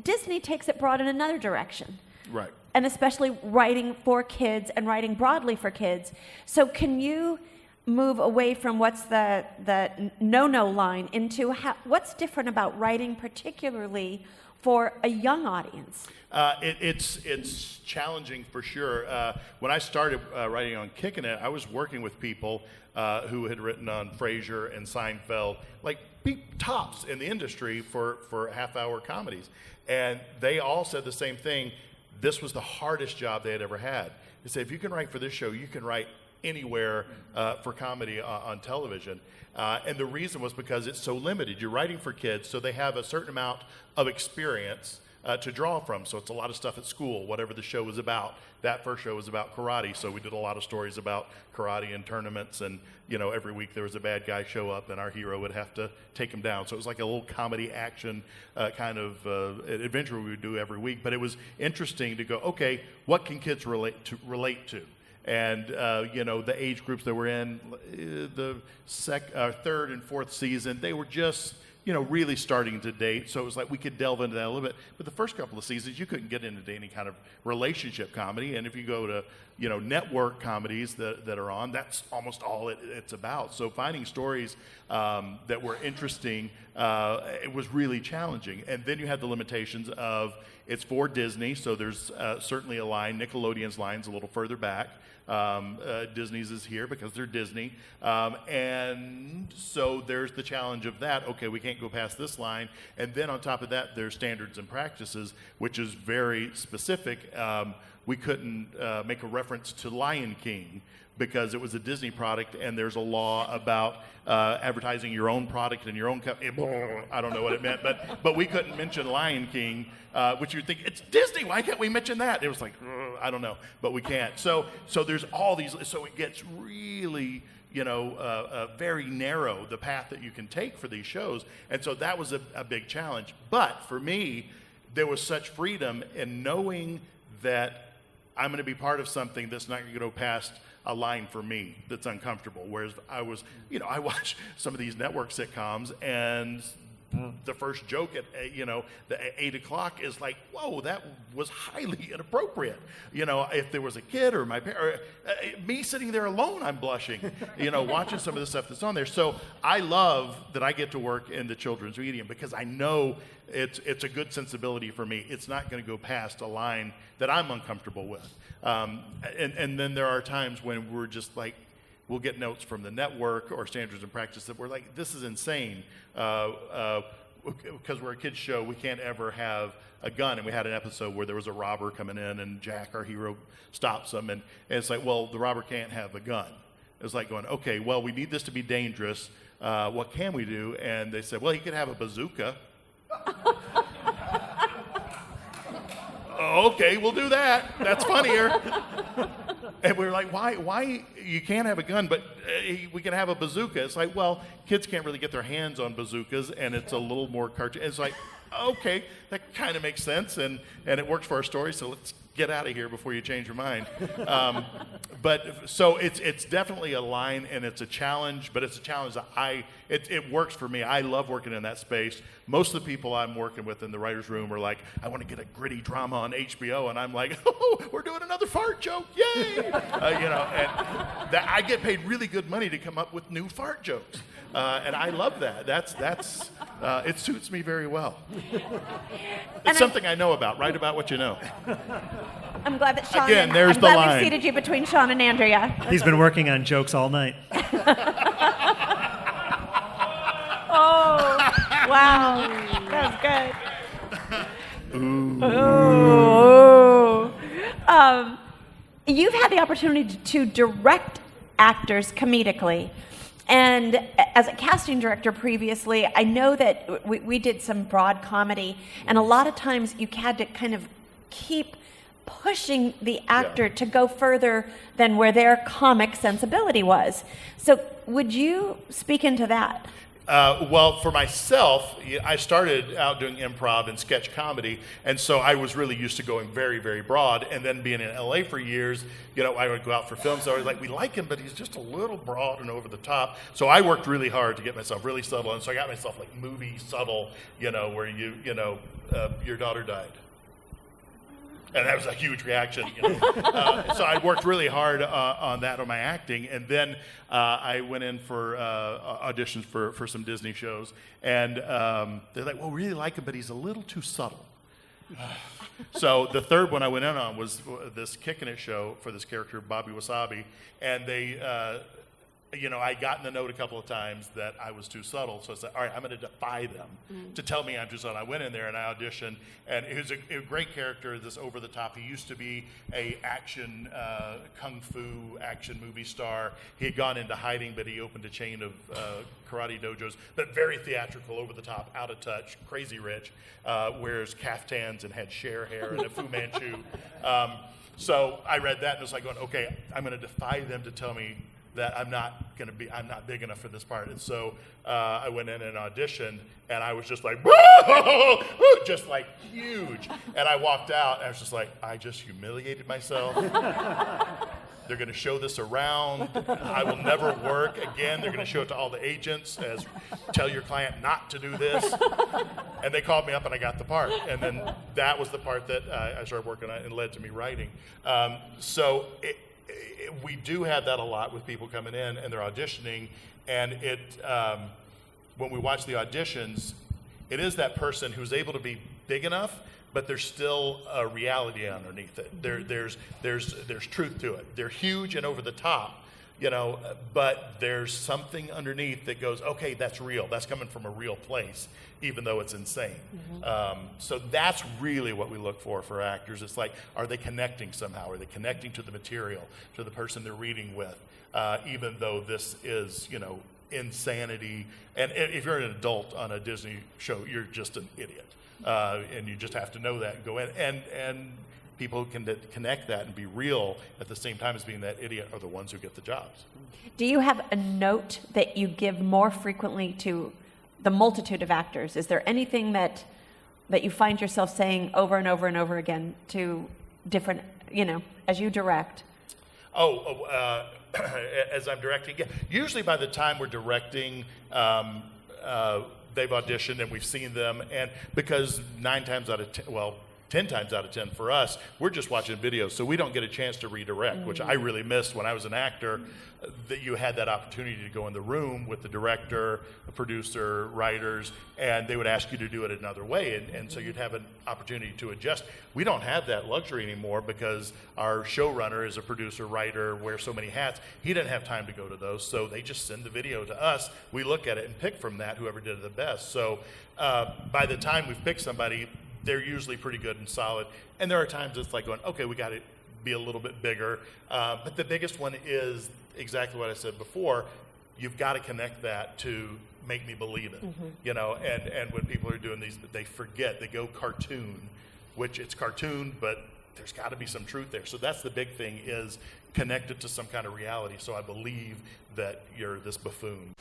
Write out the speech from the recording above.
Disney takes it broad in another direction. Right. And especially writing for kids and writing broadly for kids. So can you move away from what's the no-no line into what's different about writing particularly for a young audience? It's challenging for sure. When I started writing on Kickin' It, I was working with people who had written on Frasier and Seinfeld, like tops in the industry for half-hour comedies. And they all said the same thing. This was the hardest job they had ever had. They said, if you can write for this show, you can write anywhere for comedy on television. And the reason was because it's so limited. You're writing for kids, so they have a certain amount of experience to draw from. So it's a lot of stuff at school, whatever the show was about. That first show was about karate, so we did a lot of stories about karate and tournaments, and every week there was a bad guy show up and our hero would have to take him down. So it was like a little comedy action kind of adventure we would do every week. But it was interesting to go, okay, what can kids relate to? And the age groups that were in the third and fourth season, they were just really starting to date. So it was like we could delve into that a little bit. But the first couple of seasons, you couldn't get into any kind of relationship comedy. And if you go to network comedies that are on, that's almost all it's about. So finding stories that were interesting, it was really challenging. And then you had the limitations of it's for Disney, so there's certainly a line. Nickelodeon's line's a little further back. Disney's is here because they're Disney. And so there's the challenge of that. Okay, we can't go past this line. And then on top of that, there's standards and practices, which is very specific. We couldn't make a reference to Lion King because it was a Disney product, and there's a law about advertising your own product and your own company. I don't know what it meant, but we couldn't mention Lion King, which you'd think, it's Disney, why can't we mention that? It was like, I don't know, but we can't. So there's all these, so it gets really, very narrow, the path that you can take for these shows. And so that was a big challenge. But for me, there was such freedom in knowing that I'm going to be part of something that's not going to go past a line for me that's uncomfortable. Whereas I watch some of these network sitcoms, and the first joke at the 8 o'clock is like, whoa, that was highly inappropriate. If there was a kid or me sitting there alone, I'm blushing, watching some of the stuff that's on there. So I love that I get to work in the children's medium because I know it's a good sensibility for me. It's not going to go past a line that I'm uncomfortable with. And then there are times when we're just like, we'll get notes from the network or standards and practice that we're like, this is insane. Because we're a kids show, we can't ever have a gun. And we had an episode where there was a robber coming in, and Jack, our hero, stops him. And it's like, well, the robber can't have a gun. It's like going, okay, well, we need this to be dangerous. What can we do? And they said, well, he could have a bazooka. Okay, we'll do that. That's funnier. And we were like, why you can't have a gun, but we can have a bazooka. It's like, well, kids can't really get their hands on bazookas, and it's a little more cartoon. It's like, okay, that kind of makes sense, and it works for our story, so let's get out of here before you change your mind. But so it's definitely a line, and it's a challenge, but it's a challenge that it works for me. I love working in that space. Most of the people I'm working with in the writer's room are like, I want to get a gritty drama on HBO, and I'm like, oh, we're doing another fart joke, yay! And I get paid really good money to come up with new fart jokes, and I love that. That's it suits me very well. It's something I know about. Write about what you know. I'm glad that Sean. Again, there's I'm the glad line. we've seated you between Sean and Andrea. He's been working on jokes all night. Oh, wow, that was good. Ooh. Oh. You've had the opportunity to direct actors comedically. And as a casting director previously, I know that we did some broad comedy, and a lot of times you had to kind of keep pushing the actor to go further than where their comic sensibility was. So would you speak into that? Well, for myself, I started out doing improv and sketch comedy, and so I was really used to going very, very broad. And then being in LA for years, I would go out for films. So I was like, we like him, but he's just a little broad and over the top. So I worked really hard to get myself really subtle, and so I got myself like movie subtle, where your daughter died. And that was a huge reaction. So I worked really hard on that, on my acting. And then I went in for auditions for some Disney shows. And they're like, well, we really like him, but he's a little too subtle. So the third one I went in on was this Kickin' It show for this character, Bobby Wasabi. And they... I'd gotten the note a couple of times that I was too subtle, so I said, all right, I'm going to defy them to tell me I'm too subtle. I went in there and I auditioned, and he was a great character, this over-the-top. He used to be a action, kung fu action movie star. He had gone into hiding, but he opened a chain of karate dojos, but very theatrical, over-the-top, out of touch, crazy rich, wears caftans and had Cher hair and a Fu Manchu. So I read that and was like going, okay, I'm going to defy them to tell me that I'm not big enough for this part. And so I went in and auditioned, and I was just like, just like huge. And I walked out, and I was just like, I just humiliated myself. They're going to show this around. I will never work again. They're going to show it to all the agents as, tell your client not to do this. And they called me up, and I got the part. And then that was the part that I started working on and led to me writing. We do have that a lot with people coming in and they're auditioning, and when we watch the auditions, it is that person who's able to be big enough, but there's still a reality underneath it. There's truth to it. They're huge and over the top, but there's something underneath that goes, okay, that's real. That's coming from a real place, even though it's insane. So that's really what we look for actors. It's like, are they connecting somehow? Are they connecting to the material, to the person they're reading with, even though this is, insanity. And if you're an adult on a Disney show, you're just an idiot. And you just have to know that and go in. And people who can connect that and be real at the same time as being that idiot are the ones who get the jobs. Do you have a note that you give more frequently to the multitude of actors? Is there anything that you find yourself saying over and over and over again to different, as you direct? As I'm directing, yeah. Usually by the time we're directing, they've auditioned and we've seen them, and because 9 times out of 10, 10 times out of 10 for us, we're just watching videos, so we don't get a chance to redirect, which I really missed when I was an actor, that you had that opportunity to go in the room with the director, the producer, writers, and they would ask you to do it another way, and so you'd have an opportunity to adjust. We don't have that luxury anymore because our showrunner is a producer, writer, wears so many hats. He didn't have time to go to those, so they just send the video to us. We look at it and pick from that whoever did it the best. So by the time we've picked somebody, they're usually pretty good and solid. And there are times it's like going, okay, we got to be a little bit bigger. But the biggest one is exactly what I said before. You've got to connect that to make me believe it. And when people are doing these, they forget, they go cartoon, which it's cartoon, but there's got to be some truth there. So that's the big thing, is connected to some kind of reality. So I believe that you're this buffoon.